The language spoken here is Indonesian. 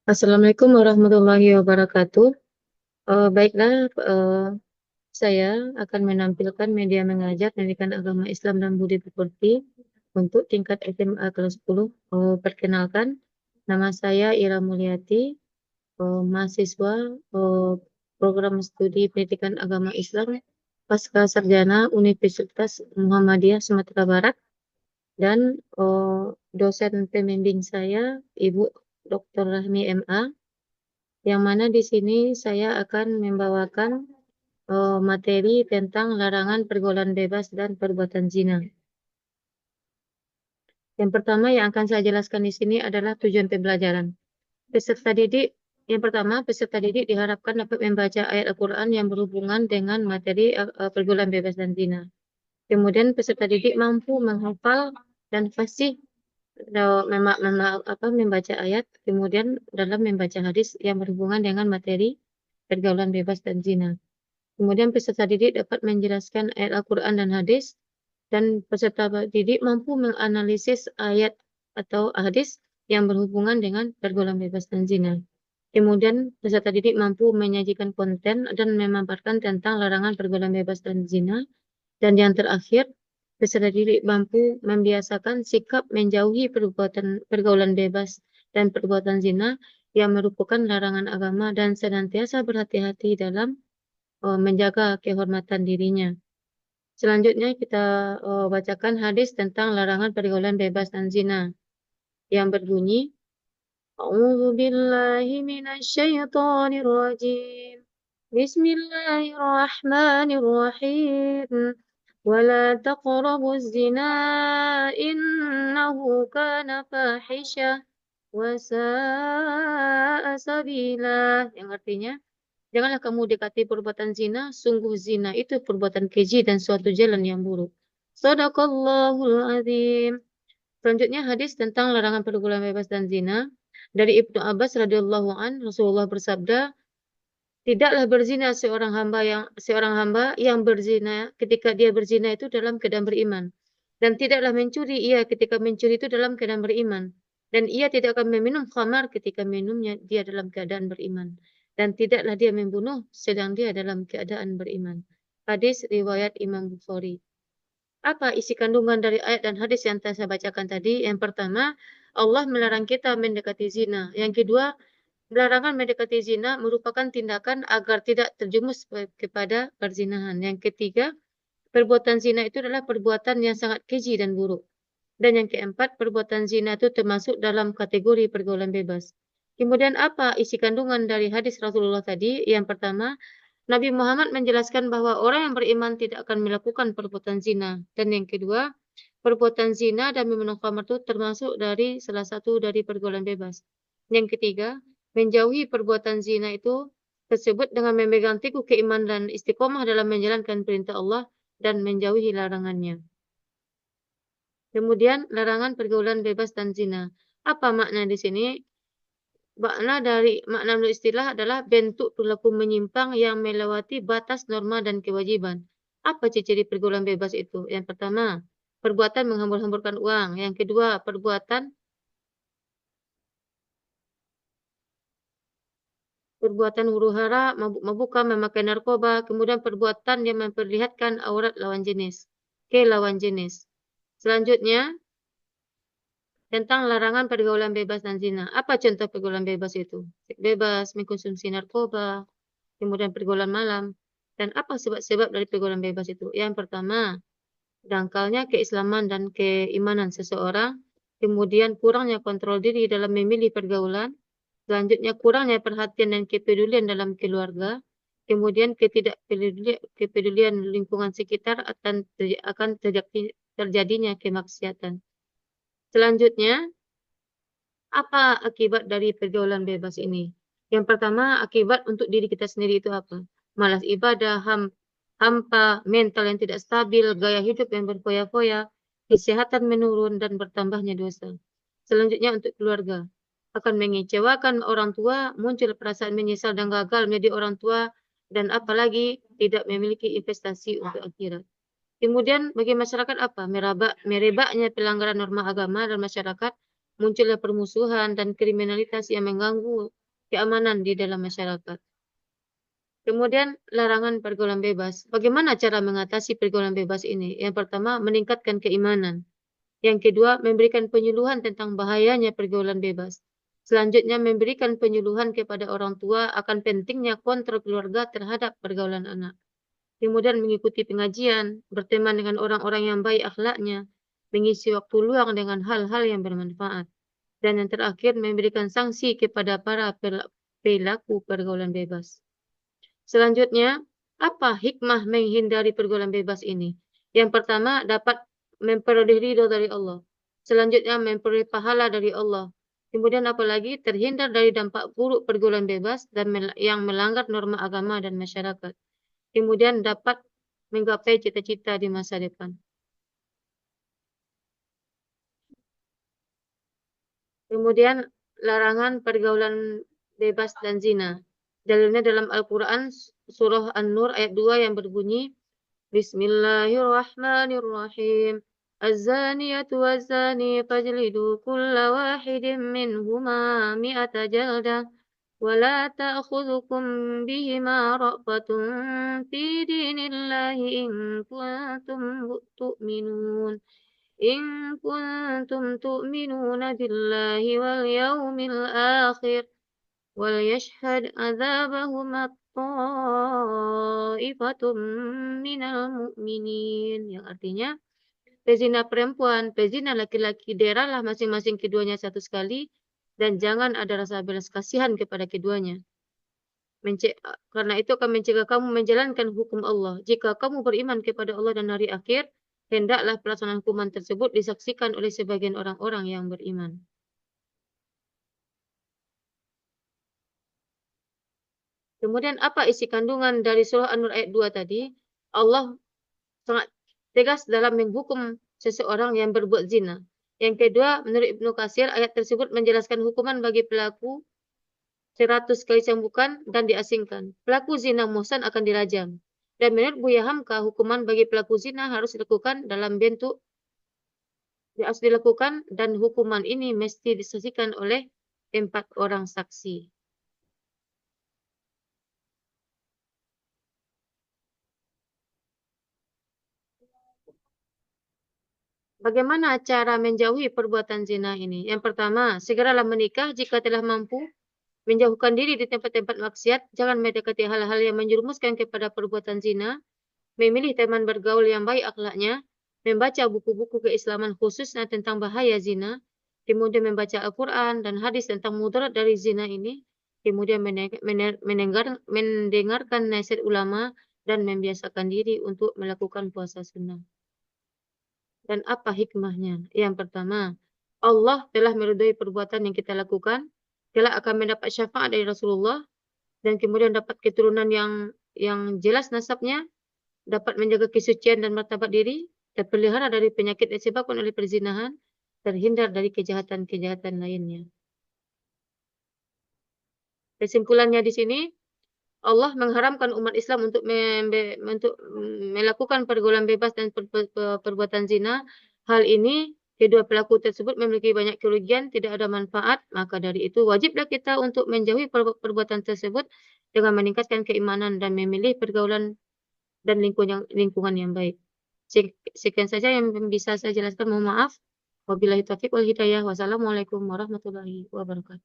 Assalamualaikum warahmatullahi wabarakatuh. Baiklah, saya akan menampilkan media mengajar pendidikan agama Islam dan budi pekerti untuk tingkat SMA kelas 10. Perkenalkan, nama saya Ira Mulyati, mahasiswa program studi pendidikan agama Islam pasca sarjana Universitas Muhammadiyah Sumatera Barat dan dosen pembimbing saya Ibu Dr. Rahmi MA. Yang mana di sini saya akan membawakan materi tentang larangan pergaulan bebas dan perbuatan zina. Yang pertama yang akan saya jelaskan di sini adalah tujuan pembelajaran. Peserta didik yang pertama, peserta didik diharapkan dapat membaca ayat Al-Quran yang berhubungan dengan materi pergaulan bebas dan zina. Kemudian peserta didik mampu menghafal dan fasih membaca ayat, kemudian dalam membaca hadis yang berhubungan dengan materi pergaulan bebas dan zina. Kemudian peserta didik dapat menjelaskan ayat Al-Quran dan hadis, dan peserta didik mampu menganalisis ayat atau hadis yang berhubungan dengan pergaulan bebas dan zina. Kemudian peserta didik mampu menyajikan konten dan memaparkan tentang larangan pergaulan bebas dan zina. Dan yang terakhir, peserta didik mampu membiasakan sikap menjauhi pergaulan bebas dan perbuatan zina yang merupakan larangan agama dan senantiasa berhati-hati dalam menjaga kehormatan dirinya. Selanjutnya kita bacakan hadis tentang larangan pergaulan bebas dan zina yang berbunyi, A'udzu billahi minasyaitonir rajim. Bismillahirrahmanirrahim. Wala taqrabuz zina innahu kana fahisyah wa sa'a sabila. Yang artinya, janganlah kamu dekati perbuatan zina, sungguh zina itu perbuatan keji dan suatu jalan yang buruk. Shadaqallahul azim. Selanjutnya hadis tentang larangan pergaulan bebas dan zina. Dari Ibnu Abbas radhiyallahu an, Rasulullah bersabda, tidaklah berzina seorang hamba yang berzina ketika dia berzina itu dalam keadaan beriman. Dan tidaklah mencuri ia ketika mencuri itu dalam keadaan beriman. Dan ia tidak akan meminum khamar ketika minumnya dia dalam keadaan beriman. Dan tidaklah dia membunuh sedang dia dalam keadaan beriman. Hadis riwayat Imam Bukhari. Apa isi kandungan dari ayat dan hadis yang telah saya bacakan tadi? Yang pertama, Allah melarang kita mendekati zina. Yang kedua, larangan mendekati zina merupakan tindakan agar tidak terjumus kepada perzinahan. Yang ketiga, perbuatan zina itu adalah perbuatan yang sangat keji dan buruk. Dan yang keempat, perbuatan zina itu termasuk dalam kategori pergaulan bebas. Kemudian apa isi kandungan dari hadis Rasulullah tadi? Yang pertama, Nabi Muhammad menjelaskan bahwa orang yang beriman tidak akan melakukan perbuatan zina. Dan yang kedua, perbuatan zina dan meminum khamar itu termasuk dari salah satu dari pergaulan bebas. Yang ketiga, menjauhi perbuatan zina itu tersebut dengan memegang teguh keimanan dan istiqomah dalam menjalankan perintah Allah dan menjauhi larangannya. Kemudian larangan pergaulan bebas dan zina. Apa makna di sini? Makna menurut istilah adalah bentuk perilaku menyimpang yang melewati batas norma dan kewajiban. Apa ciri-ciri pergaulan bebas itu? Yang pertama, perbuatan menghambur-hamburkan uang. Yang kedua, perbuatan huru-hara, mabuk-mabukan, memakai narkoba, kemudian perbuatan yang memperlihatkan aurat lawan jenis, ke lawan jenis. Selanjutnya, tentang larangan pergaulan bebas dan zina. Apa contoh pergaulan bebas itu? Seks bebas, mengkonsumsi narkoba, kemudian pergaulan malam. Dan apa sebab-sebab dari pergaulan bebas itu? Yang pertama, dangkalnya keislaman dan keimanan seseorang, kemudian kurangnya kontrol diri dalam memilih pergaulan, selanjutnya kurangnya perhatian dan kepedulian dalam keluarga, kemudian kepedulian lingkungan sekitar akan terjadinya kemaksiatan. Selanjutnya, apa akibat dari pergaulan bebas ini? Yang pertama, akibat untuk diri kita sendiri itu apa? Malas ibadah, hampa, mental yang tidak stabil, gaya hidup yang berfoya-foya, kesehatan menurun, dan bertambahnya dosa. Selanjutnya untuk keluarga. Akan mengecewakan orang tua, muncul perasaan menyesal dan gagal menjadi orang tua, dan apalagi tidak memiliki investasi untuk akhirat. Kemudian bagi masyarakat apa? Merebaknya pelanggaran norma agama dan masyarakat, munculnya permusuhan dan kriminalitas yang mengganggu keamanan di dalam masyarakat. Kemudian larangan pergaulan bebas. Bagaimana cara mengatasi pergaulan bebas ini? Yang pertama, meningkatkan keimanan. Yang kedua, memberikan penyuluhan tentang bahayanya pergaulan bebas. Selanjutnya, memberikan penyuluhan kepada orang tua akan pentingnya kontrol keluarga terhadap pergaulan anak. Kemudian mengikuti pengajian, berteman dengan orang-orang yang baik akhlaknya, mengisi waktu luang dengan hal-hal yang bermanfaat. Dan yang terakhir, memberikan sanksi kepada para pelaku pergaulan bebas. Selanjutnya, apa hikmah menghindari pergaulan bebas ini? Yang pertama, dapat memperoleh ridho dari Allah. Selanjutnya, memperoleh pahala dari Allah. Kemudian apalagi terhindar dari dampak buruk pergaulan bebas dan yang melanggar norma agama dan masyarakat. Kemudian dapat menggapai cita-cita di masa depan. Kemudian larangan pergaulan bebas dan zina. Dalilnya dalam Al-Quran surah An-Nur ayat 2 yang berbunyi Bismillahirrahmanirrahim. Az-zaniyatu waz-zani fajlidu kulla wahidin minhuma mi'ata jaldah wa la ta'khudhukum bihima ra'fatun fi dinillahi in kuntum tu'minun. إن كنتم تؤمنون بالله واليوم الآخر وليشهد عذابهما طائفة من المؤمنين, yang artinya pezina perempuan, pezina laki-laki, daerahlah masing-masing keduanya satu sekali dan jangan ada rasa belas kasihan kepada keduanya. Karena itu akan mencegah kamu menjalankan hukum Allah. Jika kamu beriman kepada Allah dan hari akhir, hendaklah pelaksanaan hukuman tersebut disaksikan oleh sebagian orang-orang yang beriman. Kemudian apa isi kandungan dari surah An-Nur ayat 2 tadi? Allah sangat tegas dalam menghukum seseorang yang berbuat zina. Yang kedua, menurut Ibnu Katsir, ayat tersebut menjelaskan hukuman bagi pelaku 100 kali cambukan dan diasingkan. Pelaku zina muhsan akan dirajam. Dan menurut Buya Hamka, hukuman bagi pelaku zina harus dilakukan dalam bentuk harus dilakukan dan hukuman ini mesti disaksikan oleh 4 orang saksi. Bagaimana cara menjauhi perbuatan zina ini? Yang pertama, segeralah menikah jika telah mampu. Menjauhkan diri di tempat-tempat maksiat, jangan mendekati hal-hal yang menjerumuskan kepada perbuatan zina. Memilih teman bergaul yang baik akhlaknya, membaca buku-buku keislaman khususnya tentang bahaya zina, kemudian membaca Al-Quran dan hadis tentang mudarat dari zina ini, kemudian mendengarkan nasihat ulama dan membiasakan diri untuk melakukan puasa sunnah. Dan apa hikmahnya? Yang pertama, Allah telah meridhai perbuatan yang kita lakukan, telah akan mendapat syafaat dari Rasulullah, dan kemudian dapat keturunan yang jelas nasabnya, dapat menjaga kesucian dan martabat diri, terpelihara dari penyakit yang disebabkan oleh perzinahan, terhindar dari kejahatan-kejahatan lainnya. Kesimpulannya di sini, Allah mengharamkan umat Islam untuk melakukan pergaulan bebas dan perbuatan zina. Hal ini, kedua pelaku tersebut memiliki banyak kerugian, tidak ada manfaat. Maka dari itu, wajiblah kita untuk menjauhi perbuatan tersebut dengan meningkatkan keimanan dan memilih pergaulan dan lingkungan yang baik. Sekian saja yang bisa saya jelaskan. Mohon maaf. Wabillahi taufiq wal hidayah. Wassalamualaikum warahmatullahi wabarakatuh.